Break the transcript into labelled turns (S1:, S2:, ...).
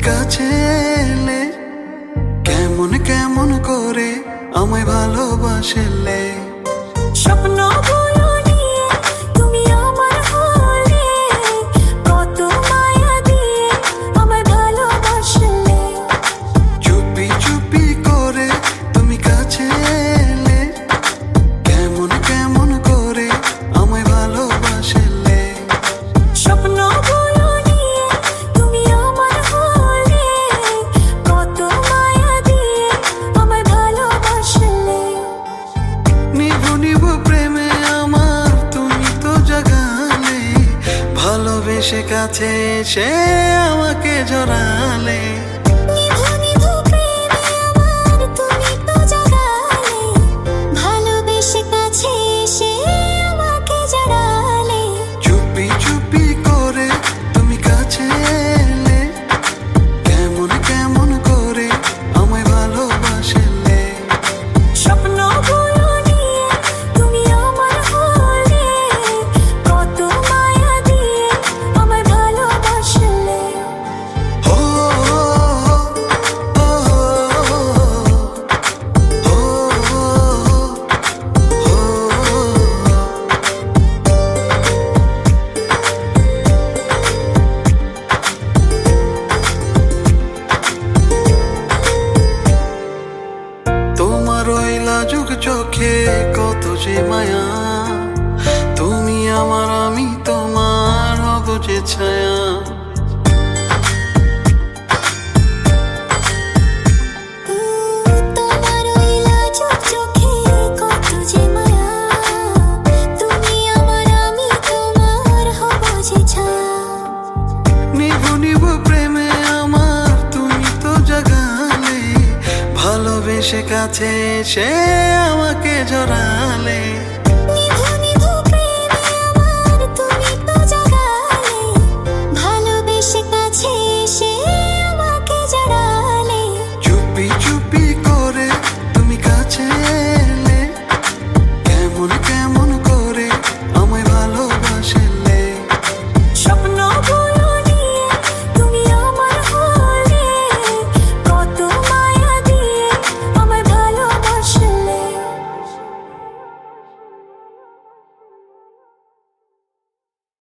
S1: কাছে এলে কেমন কেমন করে আমায় ভালোবাসলে।
S2: স্বপ্ন বলো নিয়ে তুমি আমার হলে, কত মায়া দিয়ে আমায় ভালোবাসলে।
S1: চুপি চুপি করে তুমি কাছে এলে কেমন কেমন করে আমায় ভালোবাসলে।
S2: স্বপ্ন বলো নিয়ে তুমি আমার হলে, কত মায়া দিয়ে আমায় ভালোবাসলে।
S1: নিভু নিভু প্রেমে আমার তুমি তো জাগালে, ভালোবেসে কাছে এসে আমাকে জড়ালে।
S2: নিভু নিভু প্রেমে আমার তুমি তো জাগালে, ভালোবেসে কাছে এসে আমাকে জড়ালে।
S1: চুপি চুপি করে তুমি কাছে এলে কেমন কেমন করে আমায় ভালোবাসলে।
S2: স্বপ্ন বলো নিয়ে তুমি আমার হলে, কত মায়া দিয়ে আমায় ভালোবাসলে।
S1: ও ও ও তোমার ওই লাজুক চোখে কত যে মায়া, তুমি আমার আমি তোমার হব যে ছায়া।
S2: তোমার ওই লাজুক চোখে কত যে মায়া, তুমি আমার আমি তোমার হব যে ছায়া।
S1: নিভু নিভু প্রেমে আমার তুমি তো জাগালে, ভালোবেসে কাছে এসে